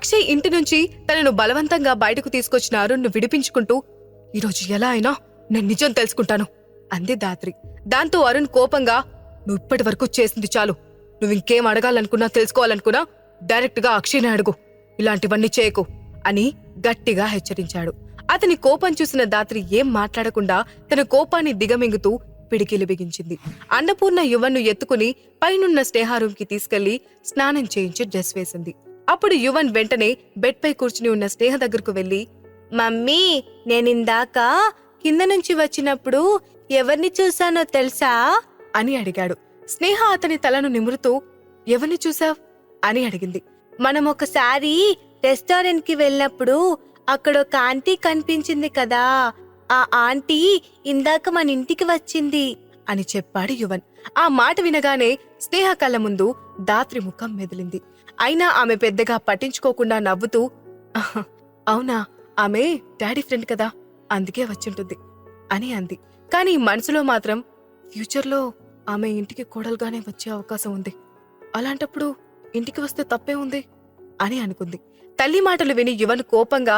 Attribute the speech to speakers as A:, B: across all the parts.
A: అక్షయ్ ఇంటి నుంచి తనను బలవంతంగా బయటకు తీసుకొచ్చిన అరుణ్ను విడిపించుకుంటూ ఈరోజు ఎలా అయినా నేను నిజం తెలుసుకుంటాను అంది ధాత్రి. దాంతో అరుణ్ కోపంగా నువ్వు ఇప్పటి వరకు చేసింది చాలు. నువ్వింకేం అడగాలనుకున్నా తెలుసుకోవాలనుకున్నా డైరెక్ట్గా అక్షయ్ని అడుగు. ఇలాంటివన్నీ చేయకు అని గట్టిగా హెచ్చరించాడు. అతని కోపం చూసిన ధాత్రి ఏం మాట్లాడకుండా తన కోపాన్ని దిగమింగుతూ పిడికిలి బిగించింది. అన్నపూర్ణ యువన్ను ఎత్తుకుని పైనున్న స్నేహారూంకి తీసుకెళ్లి స్నానం చేయించి డ్రెస్ వేసింది. అప్పుడు యువన్ వెంటనే బెడ్ పై కూర్చుని ఉన్న స్నేహ దగ్గరకు వెళ్లి, మమ్మీ, నేనిందాక కింద నుంచి వచ్చినప్పుడు ఎవరిని చూశానో తెలుసా అని అడిగాడు. స్నేహ అతని తలను నిమురుతూ ఎవరిని చూసావ్ అని అడిగింది. మనం ఒకసారి రెస్టారెంట్ కి వెళ్ళినప్పుడు అక్కడొక ఆంటీ కనిపించింది కదా, ఆ ఆంటీ ఇందాక మన ఇంటికి వచ్చింది అని చెప్పాడు యువన్. ఆ మాట వినగానే స్నేహ కళ్ళ ముందు ధాత్రి ముఖం మెదిలింది. అయినా ఆమె పెద్దగా పట్టించుకోకుండా నవ్వుతూ, అవునా, ఆమె డాడీ ఫ్రెండ్ కదా, అందుకే వచ్చింటుంది అని అంది. కాని మనసులో మాత్రం ఫ్యూచర్లో ఆమె ఇంటికి కోడలుగానే వచ్చే అవకాశం ఉంది. అలాంటప్పుడు ఇంటికి వస్తే తప్పే ఉంది అని అనుకుంది. తల్లి మాటలు విని యువన్ కోపంగా,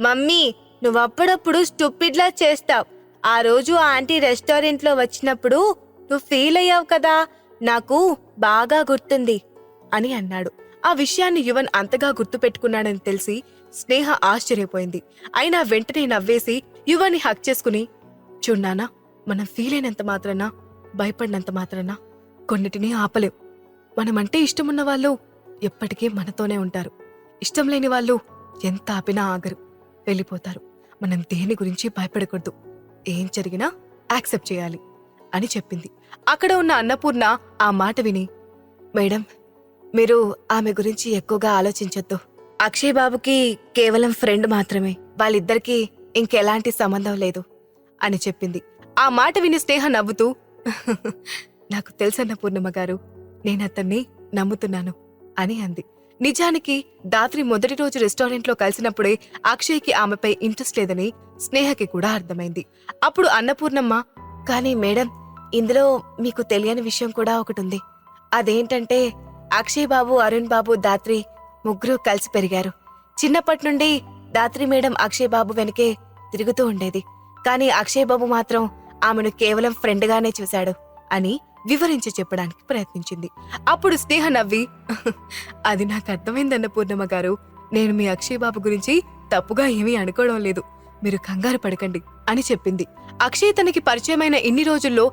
A: మమ్మీ, నువ్వప్పుడప్పుడు స్టూపిడ్లా చేస్తావ్. ఆ రోజు ఆంటీ రెస్టారెంట్లో వచ్చినప్పుడు నువ్వు ఫీల్ అయ్యావు కదా, నాకు బాగా గుర్తుంది అని అన్నాడు. ఆ విషయాన్ని యువన్ అంతగా గుర్తుపెట్టుకున్నాడని తెలిసి స్నేహ ఆశ్చర్యపోయింది. అయినా వెంటనే నవ్వేసి యువన్ని హక్ చేసుకుని, చూడ్నానా, మనం ఫీల్ అయినంత మాత్రాన, భయపడినంత మాత్రాన కొన్నిటినీ ఆపలేం. మనమంటే ఇష్టమున్న వాళ్ళు ఎప్పటికీ మనతోనే ఉంటారు. ఇష్టం లేని వాళ్ళు ఎంత ఆపినా ఆగరు, వెళ్ళిపోతారు. మనం దేని గురించి భయపడకూడదు. ఏం జరిగినా యాక్సెప్ట్ చేయాలి అని చెప్పింది. అక్కడ ఉన్న అన్నపూర్ణ ఆ మాట విని, మేడం, మీరు ఆమె గురించి ఎక్కువగా ఆలోచించొద్దు. అక్షయ్ బాబుకి కేవలం ఫ్రెండ్ మాత్రమే, వాళ్ళిద్దరికీ ఇంకెలాంటి సంబంధం లేదు అని చెప్పింది. ఆ మాట విని స్నేహ నవ్వుతూ, నాకు తెలుసన్న పూర్ణిమ గారు, నేనతన్ని నమ్ముతున్నాను అని అంది. నిజానికి ధాత్రి మొదటి రోజు రెస్టారెంట్లో కలిసినప్పుడే అక్షయ్కి ఆమెపై ఇంట్రెస్ట్ లేదని స్నేహకి కూడా అర్థమైంది. అప్పుడు అన్నపూర్ణమ్మ, కానీ మేడం, ఇందులో మీకు తెలియని విషయం కూడా ఒకటుంది. అదేంటంటే అక్షయ్ బాబు, అరుణ్ బాబు, ధాత్రి ముగ్గురు కలిసి పెరిగారు. చిన్నప్పటి నుండి ధాత్రి మేడం అక్షయ్ బాబు వెనకే తిరుగుతూ ఉండేది. కానీ అక్షయ్ బాబు మాత్రం ఆమెను కేవలం ఫ్రెండ్గానే చూశాడు అని వివరించి చెప్పడానికి ప్రయత్నించింది. అప్పుడు స్నేహ నవ్వి, అది నాకు అర్థమైందన్న పూర్ణమ్మ గారు, నేను మీ అక్షయ్ బాబు గురించి తప్పుగా ఏమీ అనుకోవడం లేదు, మీరు కంగారు పడకండి అని చెప్పింది. అక్షయ్ తనకి పరిచయమైన ఇన్ని రోజుల్లో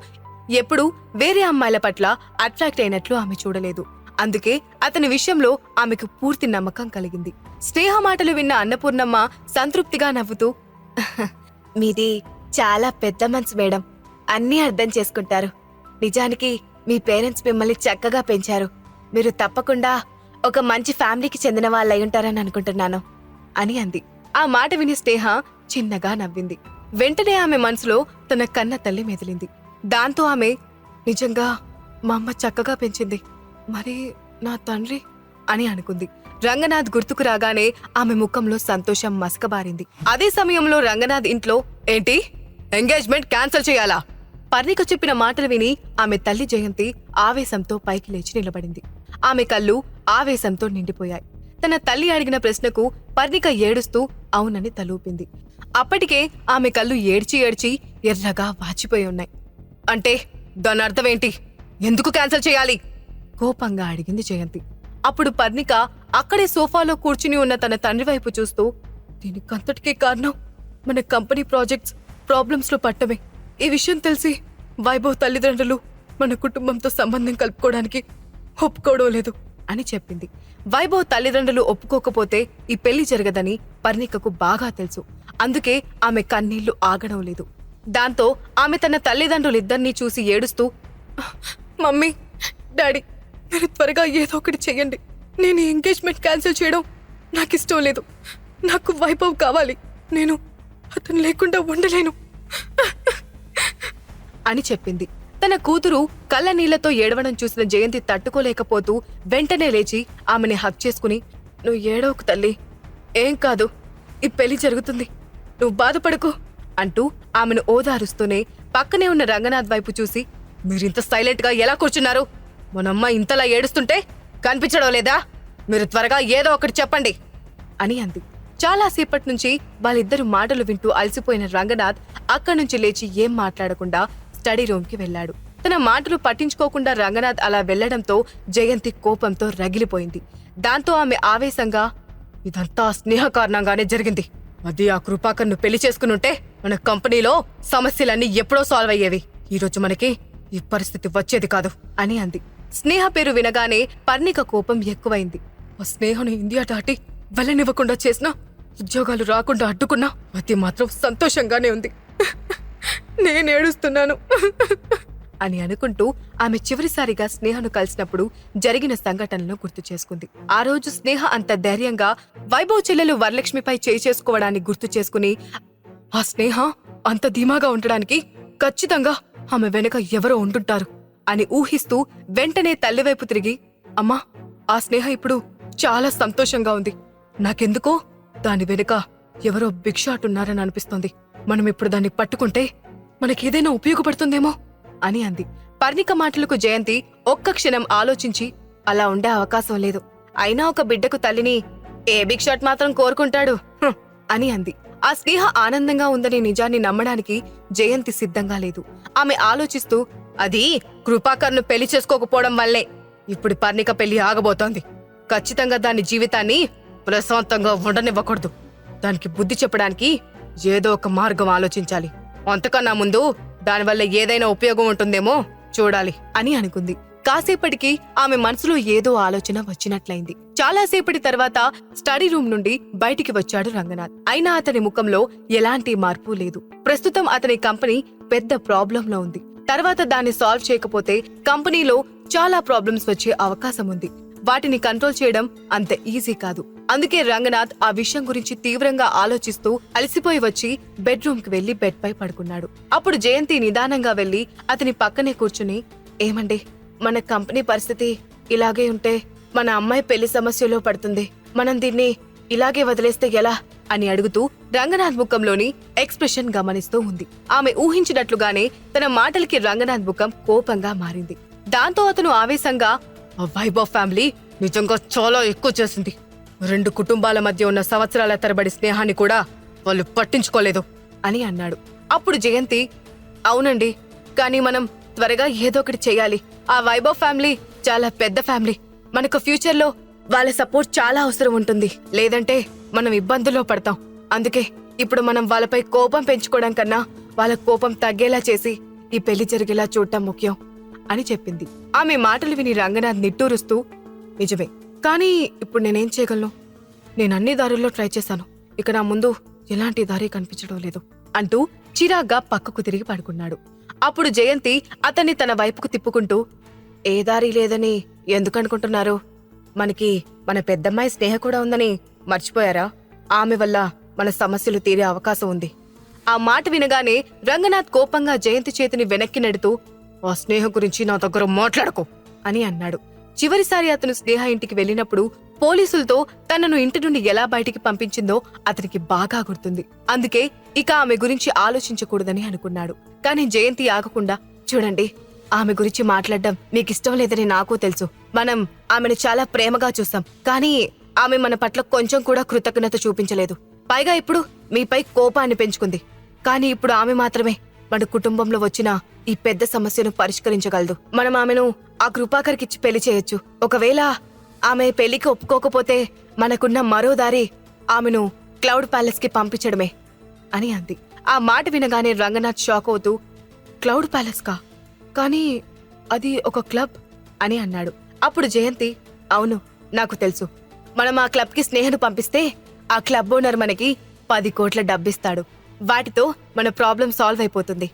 A: ఎప్పుడూ వేరే అమ్మాయిల పట్ల అట్రాక్ట్ అయినట్లు ఆమె చూడలేదు. అందుకే అతని విషయంలో ఆమెకు పూర్తి నమ్మకం కలిగింది. స్నేహ మాటలు విన్న అన్నపూర్ణమ్మ సంతృప్తిగా నవ్వుతూ, మీది చాలా పెద్ద మనసు మేడం, అన్నీ అర్థం చేసుకుంటారు. నిజానికి మీ పేరెంట్స్ మిమ్మల్ని చక్కగా పెంచారు. మీరు తప్పకుండా ఒక మంచి ఫ్యామిలీకి చెందిన వాళ్ళై ఉంటారని అనుకుంటున్నాను అని అంది. ఆ మాట విని స్నేహ చిన్నగా నవ్వింది. వెంటనే ఆమె మనసులో తన కన్న తల్లి మెదిలింది. దాంతో ఆమె, నిజంగా మా అమ్మ చక్కగా పెంచింది, మరి నా తండ్రి అని అనుకుంది. రంగనాథ్ గుర్తుకు రాగానే ఆమె ముఖంలో సంతోషం మసకబారింది. అదే సమయంలో రంగనాథ్ ఇంట్లో, ఏంటి, ఎంగేజ్మెంట్ క్యాన్సిల్ చేయాలా? పర్ణిక చెప్పిన మాటలు విని ఆమె తల్లి జయంతి ఆవేశంతో పైకి లేచి నిలబడింది. ఆమె కళ్ళు ఆవేశంతో నిండిపోయాయి. తన తల్లి అడిగిన ప్రశ్నకు పర్ణిక ఏడుస్తూ అవునని తలూపింది. అప్పటికే ఆమె కళ్ళు ఏడ్చి ఏడ్చి ఎర్రగా వాచిపోయి ఉన్నాయి. అంటే దాని అర్థమేంటి? ఎందుకు క్యాన్సిల్ చేయాలి? కోపంగా అడిగింది జయంతి. అప్పుడు పర్ణిక అక్కడే సోఫాలో కూర్చుని ఉన్న తన తండ్రి వైపు చూస్తూ, దీనికంతటికీ కారణం మన కంపెనీ ప్రాజెక్ట్స్ ప్రాబ్లమ్స్ లో పట్టమే. ఈ విషయం తెలిసి వైభవ్ తల్లిదండ్రులు మన కుటుంబంతో సంబంధం కలుపుకోవడానికి ఒప్పుకోవడం లేదు అని చెప్పింది. వైభవ్ తల్లిదండ్రులు ఒప్పుకోకపోతే ఈ పెళ్లి జరగదని పర్ణికకు బాగా తెలుసు. అందుకే ఆమె కన్నీళ్లు ఆగడం లేదు. దాంతో ఆమె తన తల్లిదండ్రులిద్దరినీ చూసి ఏడుస్తూ, మమ్మీ, డాడీ, మీరు త్వరగా ఏదో ఒకటి చెయ్యండి. నేను ఎంగేజ్మెంట్ క్యాన్సిల్ చేయడం నాకిష్టం లేదు. నాకు వైభవ్ కావాలి. నేను అతను లేకుండా ఉండలేను అని చెప్పింది. తన కూతురు కళ్ళ నీళ్లతో ఏడవడం చూసిన జయంతి తట్టుకోలేకపోతూ వెంటనే లేచి ఆమెని హక్ చేసుకుని, నువ్వు ఏడవకు తల్లి, ఏం కాదు, ఈ పెళ్లి జరుగుతుంది, నువ్వు బాధపడకు అంటూ ఆమెను ఓదారుస్తూనే పక్కనే ఉన్న రంగనాథ్ వైపు చూసి, మీరింత సైలెంట్ గా ఎలా కూర్చున్నారు? మనమ్మ ఇంతలా ఏడుస్తుంటే కనిపించడం లేదా? మీరు త్వరగా ఏదో ఒకటి చెప్పండి అని అంది. చాలాసేపటి నుంచి వాళ్ళిద్దరు మాటలు వింటూ అలసిపోయిన రంగనాథ్ అక్కడి నుంచి లేచి ఏం మాట్లాడకుండా స్టడీ రూమ్కి వెళ్లాడు. తన మాటలు పట్టించుకోకుండా రంగనాథ్ అలా వెళ్లడంతో జయంతి కోపంతో రగిలిపోయింది. దాంతో ఆమె ఆవేశంగా, ఇదంతా స్నేహ కారణంగానే జరిగింది. అది ఆ కృపాకర్ను పెళ్లి చేసుకునుంటే మన కంపెనీలో సమస్యలన్నీ ఎప్పుడో సాల్వ్ అయ్యేవి. ఈరోజు మనకి ఈ పరిస్థితి వచ్చేది కాదు అని అంది. స్నేహ పేరు వినగానే పర్ణిక కోపం ఎక్కువైంది. ఆ స్నేహను ఇండియా దాటి వెళ్ళనివ్వకుండా చేసినా, ఉద్యోగాలు రాకుండా అడ్డుకున్నా అది మాత్రం సంతోషంగానే ఉంది. నేనేడుస్తున్నాను అని అనుకుంటూ ఆమె చివరిసారిగా స్నేహను కలిసినప్పుడు జరిగిన సంఘటనలను గుర్తు చేసుకుంది. ఆ రోజు స్నేహ అంత ధైర్యంగా వైభవ్ చెల్లెలు వరలక్ష్మిపై చేయి చేసుకోవడాన్ని గుర్తు చేసుకుని, ఆ స్నేహ అంత ధీమాగా ఉండడానికి ఖచ్చితంగా ఆమె వెనుక ఎవరో ఉంటుంటారు అని ఊహిస్తూ వెంటనే తల్లివైపు తిరిగి, అమ్మా, ఆ స్నేహ ఇప్పుడు చాలా సంతోషంగా ఉంది. నాకెందుకో దాని వెనుక ఎవరో భిక్షాటున్నారని అనిపిస్తోంది. మనం ఇప్పుడు దాన్ని పట్టుకుంటే మనకేదైనా ఉపయోగపడుతుందేమో అని అంది. పర్ణిక మాటలకు జయంతి ఒక్క క్షణం ఆలోచించి, అలా ఉండే అవకాశం లేదు. అయినా ఒక బిడ్డకు తల్లిని ఏ బిగ్ షాట్ మాత్రం కోరుకుంటాడు అని అంది. ఆ స్నేహ ఆనందంగా ఉందనే నిజాన్ని నమ్మడానికి జయంతి సిద్ధంగా లేదు. ఆమె ఆలోచిస్తూ, అది కృపాకర్ను పెళ్లి చేసుకోకపోవడం వల్లే ఇప్పుడు పర్ణిక పెళ్లి ఆగబోతోంది. ఖచ్చితంగా దాని జీవితాన్ని ప్రశాంతంగా ఉండనివ్వకూడదు. దానికి బుద్ధి చెప్పడానికి ఏదో ఒక మార్గం ఆలోచించాలి. అంతకన్నా ముందు దానివల్ల ఏదైనా ఉపయోగం ఉంటుందేమో చూడాలి అని అనుకుంది. కాసేపటికి ఆమె మనసులో ఏదో ఆలోచన వచ్చినట్లయింది. చాలాసేపటి తర్వాత స్టడీ రూమ్ నుండి బయటికి వచ్చాడు రంగనాథ్. అయినా అతని ముఖంలో ఎలాంటి మార్పు లేదు. ప్రస్తుతం అతని కంపెనీ పెద్ద ప్రాబ్లంలో ఉంది. తర్వాత దాన్ని సాల్వ్ చేయకపోతే కంపెనీలో చాలా ప్రాబ్లమ్స్ వచ్చే అవకాశం ఉంది. వాటిని కంట్రోల్ చేయడం అంత ఈజీ కాదు. అందుకే రంగనాథ్ ఆ విషయం గురించి తీవ్రంగా ఆలోచిస్తూ అలసిపోయి వచ్చి బెడ్రూమ్ కి వెళ్లి బెడ్ పై పడుకున్నాడు. అప్పుడు జయంతి నిదానంగా వెళ్లి అతని పక్కనే కూర్చుని, ఏమండి, మన కంపెనీ పరిస్థితి ఇలాగే ఉంటే మన అమ్మాయి పెళ్లి సమస్యలో పడుతుంది. మనం దీన్ని ఇలాగే వదిలేస్తే ఎలా అని అడుగుతూ రంగనాథ్ ముఖంలోని ఎక్స్ప్రెషన్ గమనిస్తూ ఉంది. ఆమె ఊహించినట్లుగానే తన మాటలకి రంగనాథ్ ముఖం కోపంగా మారింది. దాంతో అతను ఆవేశంగా, ఆ వైభవ్ ఫ్యామిలీ నిజంగా చాలా ఎక్కువ చేసింది. 2 కుటుంబాల మధ్య ఉన్న సంవత్సరాల తరబడి స్నేహాన్ని కూడా వాళ్ళు పట్టించుకోలేదు అని అన్నాడు. అప్పుడు జయంతి, అవునండి, కానీ మనం త్వరగా ఏదో ఒకటి చెయ్యాలి. ఆ వైభవ్ ఫ్యామిలీ చాలా పెద్ద ఫ్యామిలీ. మనకు ఫ్యూచర్లో వాళ్ళ సపోర్ట్ చాలా అవసరం ఉంటుంది. లేదంటే మనం ఇబ్బందుల్లో పడతాం. అందుకే ఇప్పుడు మనం వాళ్ళపై కోపం పెంచుకోవడం కన్నా వాళ్ళ కోపం తగ్గేలా చేసి ఈ పెళ్లి జరిగేలా చూడటం ముఖ్యం అని చెప్పింది. ఆమె మాటలు విని రంగనాథ్ నిట్టూరుస్తూ, నిజమే, కానీ ఇప్పుడు నేనేం చేయగలను? నేను అన్ని దారుల్లో ట్రై చేశాను. ఇక నా ముందు ఎలాంటి దారి కనిపించడం లేదు అంటూ చిరాగ్గా పక్కకు తిరిగి పడుకున్నాడు. అప్పుడు జయంతి అతన్ని తన వైపుకు తిప్పుకుంటూ, ఏ దారి లేదని ఎందుకనుకుంటున్నారు? మనకి మన పెద్దమ్మాయి స్నేహ కూడా ఉందని మర్చిపోయారా? ఆమె వల్ల మన సమస్యలు తీరే అవకాశం ఉంది. ఆ మాట వినగానే రంగనాథ్ కోపంగా జయంతి చేతిని వెనక్కి నెడుతూ, ఆ స్నేహ గురించి నా దగ్గర మాట్లాడకు అని అన్నాడు. చివరిసారి అతను స్నేహ ఇంటికి వెళ్ళినప్పుడు పోలీసులతో తనను ఇంటి నుండి ఎలా బయటికి పంపించిందో అతనికి బాగా గుర్తుంది. అందుకే ఇక ఆమె గురించి ఆలోచించకూడదని అనుకున్నాడు. కానీ జయంతి ఆగకుండా, చూడండి, ఆమె గురించి మాట్లాడడం మీకిష్టం లేదని నాకు తెలుసు. మనం ఆమెను చాలా ప్రేమగా చూసాం. కానీ ఆమె మన పట్ల కొంచెం కూడా కృతజ్ఞత చూపించలేదు. పైగా ఇప్పుడు మీపై కోపాన్ని పెంచుకుంది. కానీ ఇప్పుడు ఆమె మాత్రమే మన కుటుంబంలో వచ్చిన ఈ పెద్ద సమస్యను పరిష్కరించగలదు. మనం ఆమెను ఆ కృపాకర్కిచ్చి పెళ్లి చేయొచ్చు. ఒకవేళ ఆమె పెళ్లికి ఒప్పుకోకపోతే మనకున్న మరో దారి ఆమెను క్లౌడ్ ప్యాలెస్ కి పంపించడమే అని అంది. ఆ మాట వినగానే రంగనాథ్ షాక్ అవుతూ, క్లౌడ్ ప్యాలెస్ కా? కానీ అది ఒక క్లబ్ అని అన్నాడు. అప్పుడు జయంతి, అవును, నాకు తెలుసు. మనం ఆ క్లబ్ కి స్నేహను పంపిస్తే ఆ క్లబ్ ఓనర్ మనకి 10 కోట్ల డబ్బిస్తాడు. వాటితో మన ప్రాబ్లం సాల్వ్ అయిపోతుంది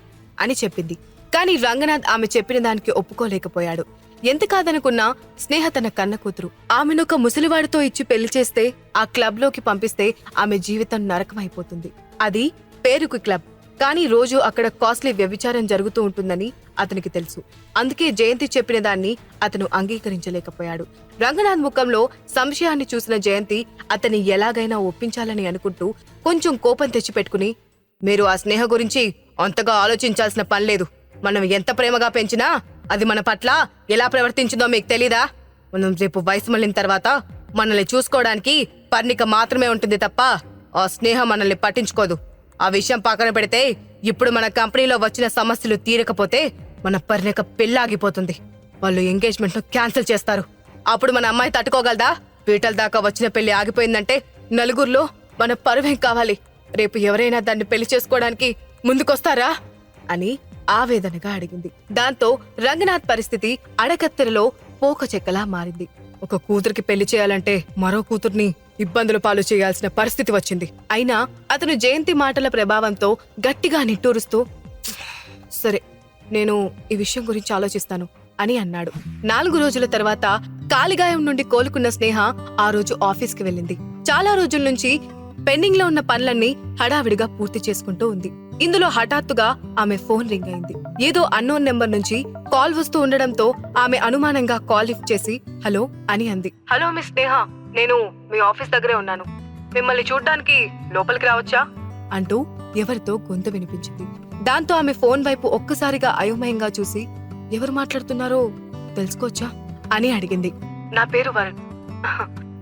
A: అని చెప్పింది. కానీ రంగనాథ్ ఆమె చెప్పిన దానికి ఒప్పుకోలేకపోయాడు. ఎంత కాదనుకున్నా స్నేహ తన కన్న కూతురు. ఆమెనొక ముసలివాడితో ఇచ్చి పెళ్లి చేస్తే, ఆ క్లబ్ లోకి పంపిస్తే ఆమె జీవితం నరకమైపోతుంది. అది పేరుకు క్లబ్, కానీ రోజు అక్కడ కాస్ట్లీ వ్యభిచారం జరుగుతూ ఉంటుందని అతనికి తెలుసు. అందుకే జయంతి చెప్పిన దాన్ని అతను అంగీకరించలేకపోయాడు. రంగనాథ్ ముఖంలో సంశయాన్ని చూసిన జయంతి అతన్ని ఎలాగైనా ఒప్పించాలని అనుకుంటూ కొంచెం కోపం తెచ్చిపెట్టుకుని, మీరు ఆ స్నేహ గురించి అంతగా ఆలోచించాల్సిన పనిలేదు. మనం ఎంత ప్రేమగా పెంచినా అది మన పట్ల ఎలా ప్రవర్తించిందో మీకు తెలీదా? మనం రేపు వయసు మళ్ళిన తర్వాత మనల్ని చూసుకోవడానికి పర్ణిక మాత్రమే ఉంటుంది తప్ప ఆ స్నేహ మనల్ని పట్టించుకోదు. ఆ విషయం పక్కన పెడితే ఇప్పుడు మన కంపెనీలో వచ్చిన సమస్యలు తీరకపోతే మన పర్ణిక పెళ్ళాగిపోతుంది. వాళ్ళు ఎంగేజ్మెంట్ ను క్యాన్సిల్ చేస్తారు. అప్పుడు మన అమ్మాయి తట్టుకోగలదా? పీటల దాకా వచ్చిన పెళ్లి ఆగిపోయిందంటే నలుగురిలో మన పరువేం కావాలి? రేపు ఎవరైనా దాన్ని పెళ్లి చేసుకోవడానికి ముందుకొస్తారా అని ఆవేదనగా అడిగింది. దాంతో రంగనాథ్ పరిస్థితి అడకత్తెరలో పోక చెక్కలా మారింది. ఒక కూతురికి పెళ్లి చేయాలంటే మరో కూతుర్ని ఇబ్బందుల పాలు చేయాల్సిన పరిస్థితి వచ్చింది. అయినా అతను జయంతి మాటల ప్రభావంతో గట్టిగా నిట్టూరుస్తూ, సరే నేను ఈ విషయం గురించి ఆలోచిస్తాను అని అన్నాడు. 4 రోజుల తర్వాత కాలిగాయం నుండి కోలుకున్న స్నేహ ఆ రోజు ఆఫీస్కి వెళ్ళింది. చాలా రోజుల నుంచి పెండింగ్ లో ఉన్న పనులన్నీ హడావిడిగా పూర్తి చేసుకుంటూ ఉంది. ఇందులో హఠాత్తుగా ఆమె ఫోన్ రింగ్ అయింది. ఏదో అన్నోన్ నెంబర్ నుంచి కాల్ వస్తూ ఉండడంతో ఆమె అనుమానంగా కాల్ లిఫ్ట్ చేసి హలో అని అంది. హలో మిస్ స్నేహ, నేను మీ ఆఫీస్ దగ్గరే ఉన్నాను. మిమ్మల్ని చూడ్డానికి లోపలికి రావచ్చా అంటూ ఎవరితో గొంతు వినిపించింది. దాంతో ఆమె ఫోన్ వైపు ఒక్కసారిగా అయోమయంగా చూసి ఎవరు మాట్లాడుతున్నారో తెలుసుకోవచ్చా అని అడిగింది. నా పేరు వరుణ్,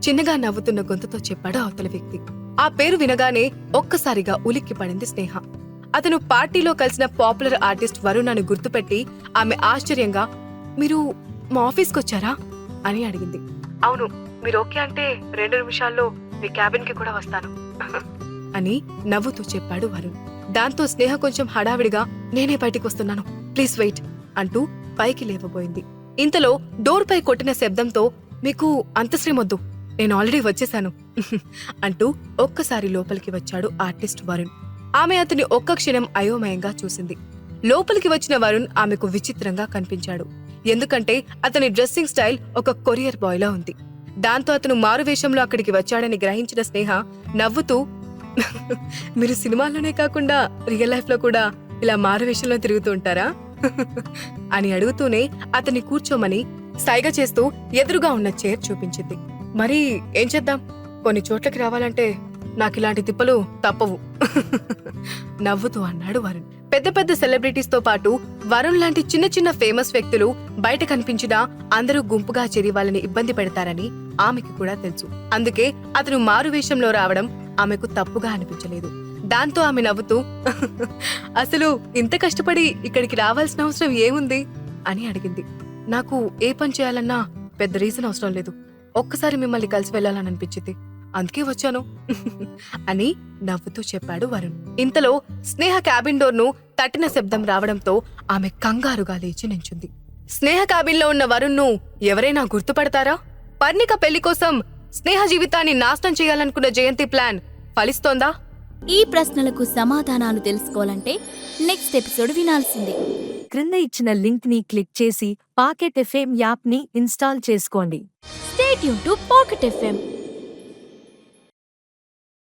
A: చిన్నగా నవ్వుతున్న గొంతుతో చెప్పాడు అవతల వ్యక్తి. ఆ పేరు వినగానే ఒక్కసారిగా ఉలిక్కి పడింది స్నేహ. అతను పార్టీలో కలిసిన పాపులర్ ఆర్టిస్ట్ వరుణ్ అని గుర్తుపెట్టి ఆమె ఆశ్చర్యంగా, మీరు మా ఆఫీస్కొచ్చారా అని అడిగింది. అవును, మీరు ఓకే అంటే 2 నిమిషాల్లో మీ క్యాబిన్ కి కూడా వస్తాను అని నవ్వుతూ చెప్పాడు వరుణ్. దాంతో స్నేహ కొంచెం హడావిడిగా నేనే బయటికి వస్తున్నాను, ప్లీజ్ వెయిట్ అంటూ పైకి లేవబోయింది. ఇంతలో డోర్ పై కొట్టిన శబ్దంతో మీకు అంత శ్రమొద్దు, నేను ఆల్రెడీ వచ్చేశాను అంటూ ఒక్కసారి లోపలికి వచ్చాడు ఆర్టిస్ట్ వరుణ్. ఆమె అతని ఒక్క క్షణం అయోమయంగా చూసింది. లోపలికి వచ్చిన వరుణ్ ఆమెకు విచిత్రంగా కనిపించాడు. ఎందుకంటే అతని డ్రెస్సింగ్ స్టైల్ ఒక కొరియర్ బాయ్ లా ఉంది. దాంతో అతను మారువేషంలో అక్కడికి వచ్చాడని గ్రహించిన స్నేహ నవ్వుతూ, మీరు సినిమాల్లోనే కాకుండా రియల్ లైఫ్ లో కూడా ఇలా మారువేషంలో తిరుగుతూ ఉంటారా అని అడుగుతూనే అతన్ని కూర్చోమని సైగ చేస్తూ ఎదురుగా ఉన్న చైర్ చూపించింది. మరి ఏం చేద్దాం, కొన్ని చోట్లకి రావాలంటే నాకిలాంటి తిప్పలు తప్పవు నవ్వుతూ అన్నాడు వరుణ్. పెద్ద పెద్ద సెలబ్రిటీస్ తో పాటు వరుణ్ లాంటి చిన్న చిన్న ఫేమస్ వ్యక్తులు బయట కనిపించినా అందరూ గుంపుగా చేరి వాళ్ళని ఇబ్బంది పెడతారని ఆమెకు కూడా తెలుసు. అందుకే అతను మారువేషంలో రావడం ఆమెకు తప్పుగా అనిపించలేదు. దాంతో ఆమె నవ్వుతూ, అసలు ఇంత కష్టపడి ఇక్కడికి రావాల్సిన అవసరం ఏముంది అని అడిగింది. నాకు ఏ పని చేయాలన్నా పెద్ద రీజన్ అవసరం లేదు, ఒక్కసారి మిమ్మల్ని కలిసి వెళ్లాలని అనిపించింది, అందుకే వచ్చాను అని నవ్వుతూ చెప్పాడు వరుణ్. ఇంతలో స్నేహ క్యాబిన్ డోర్ ను తట్టిన శబ్దం రావడంతో ఆమె కంగారుగా లేచి నించుంది. స్నేహ క్యాబిన్ లో ఉన్న వరుణ్ ను ఎవరైనా గుర్తుపడతారా? పర్ణిక పెళ్లి కోసం స్నేహ జీవితాన్ని నాశనం చేయాలనుకున్న జయంతి ప్లాన్ ఫలిస్తోందా?
B: ఈ ప్రశ్నలకు సమాధానాలు తెలుసుకోవాలంటే నెక్స్ట్ ఎపిసోడ్ వినాల్సిందే.
C: క్రింద ఇచ్చిన లింక్ ని క్లిక్ చేసి పాకెట్ ఎఫ్ఎం యాప్ ని ఇన్స్టాల్ చేసుకోండి.
B: Stay tune to pocket FM.